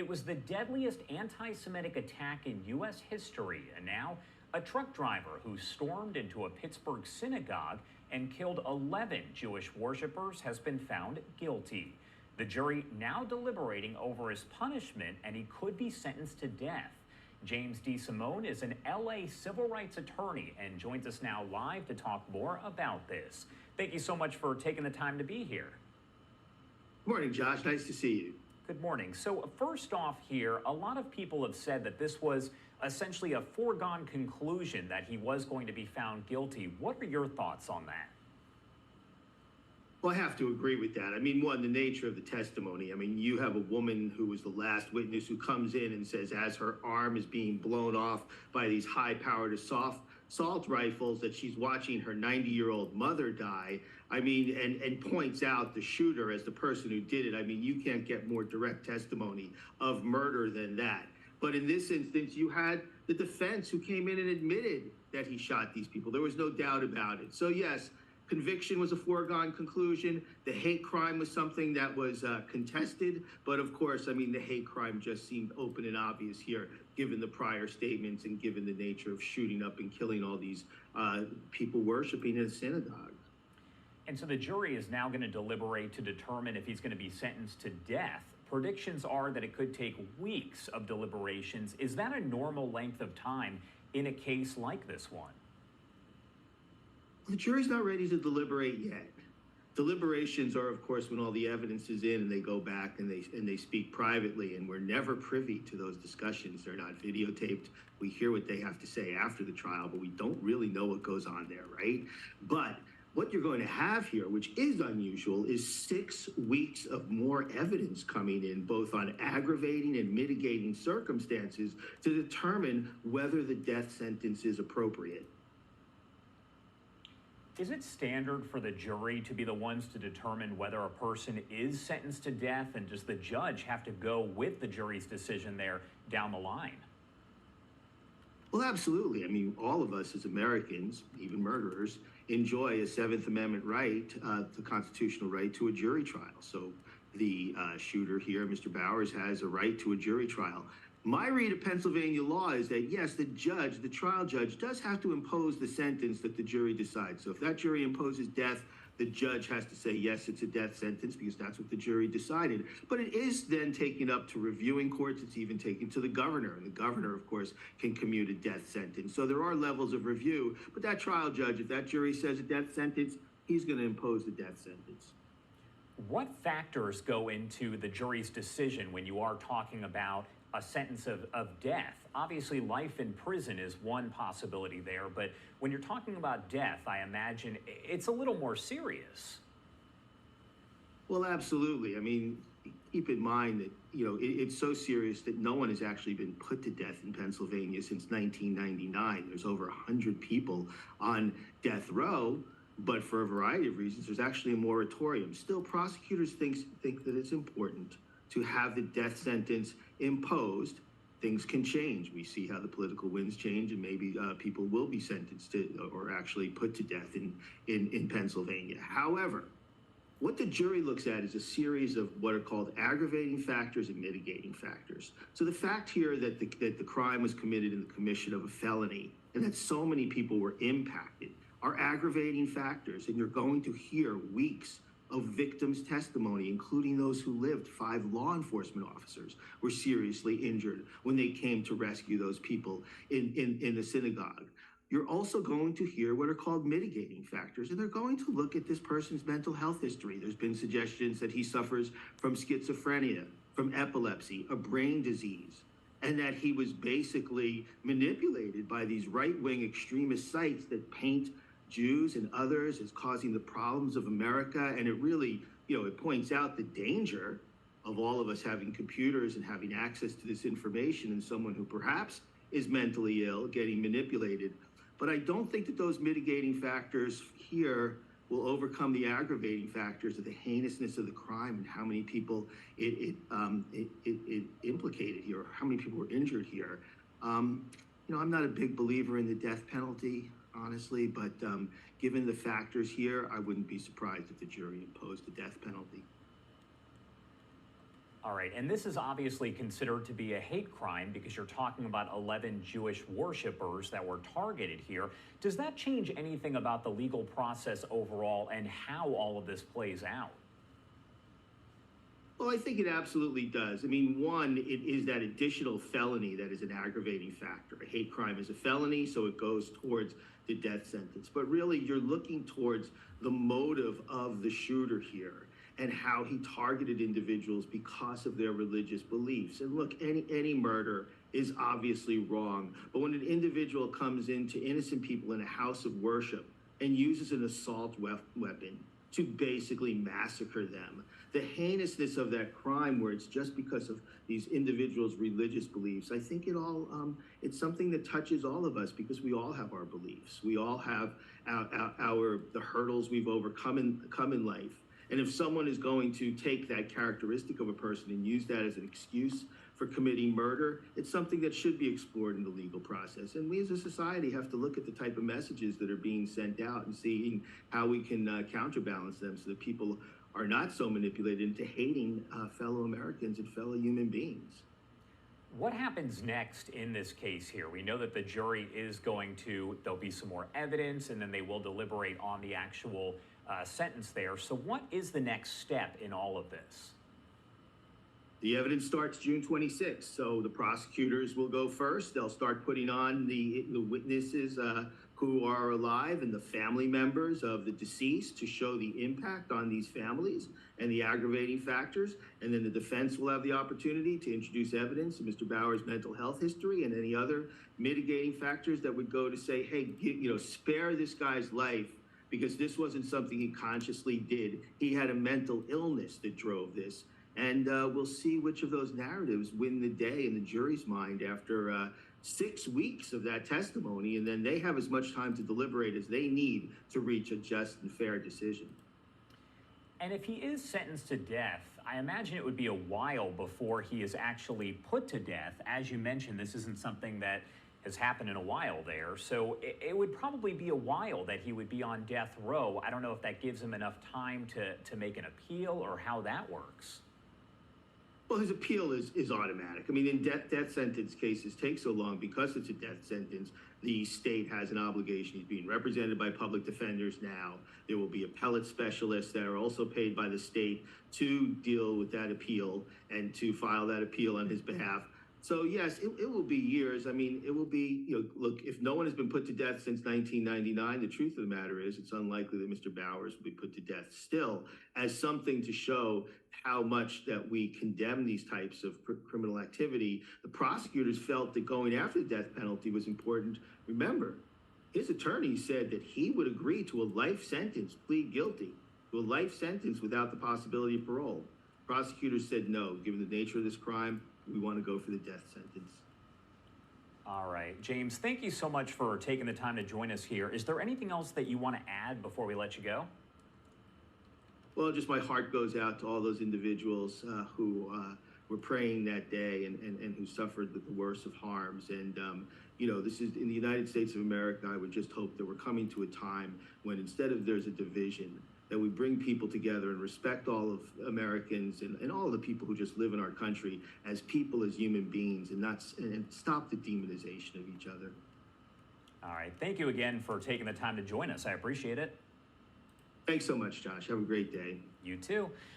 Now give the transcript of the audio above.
It was the deadliest anti-Semitic attack in U.S. history, and now a truck driver who stormed into a Pittsburgh synagogue and killed 11 Jewish worshipers has been found guilty. The jury now deliberating over his punishment, and he could be sentenced to death. James DeSimone is an LA civil rights attorney and joins us now live to talk more about this. Thank you so much for taking the time to be here. Good morning, Josh. Nice to see you. Good morning. So first off here, a lot of people have said that this was essentially a foregone conclusion that he was going to be found guilty. What are your thoughts on that? Well, I have to agree with that. I mean, one, the nature of the testimony. I mean, you have a woman who was the last witness who comes in and says, as her arm is being blown off by these high-powered assault rifles, that she's watching her 90-year-old mother die. I mean, and points out the shooter as the person who did it. I mean, you can't get more direct testimony of murder than that. But in this instance, you had the defense who came in and admitted that he shot these people. There was no doubt about it. So, yes, conviction was a foregone conclusion. The hate crime was something that was contested. But of course, I mean, the hate crime just seemed open and obvious here, given the prior statements and given the nature of shooting up and killing all these people worshiping in a synagogue. And so the jury is now going to deliberate to determine if he's going to be sentenced to death. Predictions are that it could take weeks of deliberations. Is that a normal length of time in a case like this one? The jury's not ready to deliberate yet. Deliberations are, of course, when all the evidence is in and they go back and they speak privately, and we're never privy to those discussions. They're not videotaped. We hear what they have to say after the trial, but we don't really know what goes on there, right? But what you're going to have here, which is unusual, is 6 weeks of more evidence coming in, both on aggravating and mitigating circumstances, to determine whether the death sentence is appropriate. Is it standard for the jury to be the ones to determine whether a person is sentenced to death, and does the judge have to go with the jury's decision there down the line? Well, absolutely. I mean, all of us as Americans, even murderers, enjoy a Seventh Amendment right, the constitutional right to a jury trial. So the shooter here, Mr. Bowers, has a right to a jury trial. My read of Pennsylvania law is that, yes, the trial judge does have to impose the sentence that the jury decides. So if that jury imposes death, the judge has to say, yes, it's a death sentence, because that's what the jury decided. But it is then taken up to reviewing courts. It's even taken to the governor. And the governor, of course, can commute a death sentence. So there are levels of review. But that trial judge, if that jury says a death sentence, he's going to impose the death sentence. What factors go into the jury's decision when you are talking about a sentence of death? Obviously, life in prison is one possibility there, but when you're talking about death, I imagine it's a little more serious. Well, absolutely. I mean, keep in mind that, you know, it's so serious that no one has actually been put to death in Pennsylvania since 1999. There's over 100 people on death row, but for a variety of reasons, there's actually a moratorium. Still, prosecutors think that it's important to have the death sentence imposed. Things can change. We see how the political winds change, and maybe people will be sentenced to or actually put to death in Pennsylvania. However, what the jury looks at is a series of what are called aggravating factors and mitigating factors. So the fact here that the crime was committed in the commission of a felony and that so many people were impacted are aggravating factors, and you're going to hear weeks of victims' testimony, including those who lived. 5 law enforcement officers were seriously injured when they came to rescue those people in the synagogue. You're also going to hear what are called mitigating factors, and they're going to look at this person's mental health history. There's been suggestions that he suffers from schizophrenia, from epilepsy, a brain disease, and that he was basically manipulated by these right-wing extremist sites that paint Jews and others as causing the problems of America. And it really, you know, it points out the danger of all of us having computers and having access to this information, and someone who perhaps is mentally ill getting manipulated. But I don't think that those mitigating factors here will overcome the aggravating factors of the heinousness of the crime and how many people it implicated here, or how many people were injured here. You know, I'm not a big believer in the death penalty, honestly, but given the factors here, I wouldn't be surprised if the jury imposed the death penalty. All right, and this is obviously considered to be a hate crime because you're talking about 11 Jewish worshipers that were targeted here. Does that change anything about the legal process overall and how all of this plays out? Well, I think it absolutely does. I mean, one, it is that additional felony that is an aggravating factor. A hate crime is a felony, so it goes towards the death sentence. But really, you're looking towards the motive of the shooter here and how he targeted individuals because of their religious beliefs. And look, any murder is obviously wrong. But when an individual comes into innocent people in a house of worship and uses an assault weapon to basically massacre them, the heinousness of that crime, where it's just because of these individuals' religious beliefs, I think it's something that touches all of us because we all have our beliefs. We all have the hurdles we've overcome in life. And if someone is going to take that characteristic of a person and use that as an excuse for committing murder, it's something that should be explored in the legal process. And we as a society have to look at the type of messages that are being sent out and seeing how we can counterbalance them so that people are not so manipulated into hating fellow Americans and fellow human beings. What happens next in this case here? We know that the jury is there'll be some more evidence, and then they will deliberate on the actual sentence there. So what is the next step in all of this? The evidence starts June 26th, so the prosecutors will go first. They'll start putting on the witnesses who are alive and the family members of the deceased to show the impact on these families and the aggravating factors. And then the defense will have the opportunity to introduce evidence of Mr. Bauer's mental health history and any other mitigating factors that would go to say, hey, spare this guy's life because this wasn't something he consciously did. He had a mental illness that drove this. And we'll see which of those narratives win the day in the jury's mind after 6 weeks of that testimony. And then they have as much time to deliberate as they need to reach a just and fair decision. And if he is sentenced to death, I imagine it would be a while before he is actually put to death. As you mentioned, this isn't something that has happened in a while there. So it would probably be a while that he would be on death row. I don't know if that gives him enough time to make an appeal or how that works. Well, his appeal is automatic. I mean, in death sentence cases take so long because it's a death sentence. The state has an obligation. He's being represented by public defenders now. There will be appellate specialists that are also paid by the state to deal with that appeal and to file that appeal on his behalf. So yes, it will be years. I mean, it will be, look, if no one has been put to death since 1999, the truth of the matter is it's unlikely that Mr. Bowers will be put to death still, as something to show how much that we condemn these types of criminal activity. The prosecutors felt that going after the death penalty was important. Remember, his attorney said that he would agree to a life sentence, plead guilty to a life sentence without the possibility of parole. Prosecutors said no, given the nature of this crime, we want to go for the death sentence. All right, James, thank you so much for taking the time to join us here. Is there anything else that you want to add before we let you go? Well, just my heart goes out to all those individuals who were praying that day and who suffered the worst of harms. And, this is in the United States of America. I would just hope that we're coming to a time when instead of there's a division, that we bring people together and respect all of Americans and all of the people who just live in our country as people, as human beings, and stop the demonization of each other. All right. Thank you again for taking the time to join us. I appreciate it. Thanks so much, Josh. Have a great day. You too.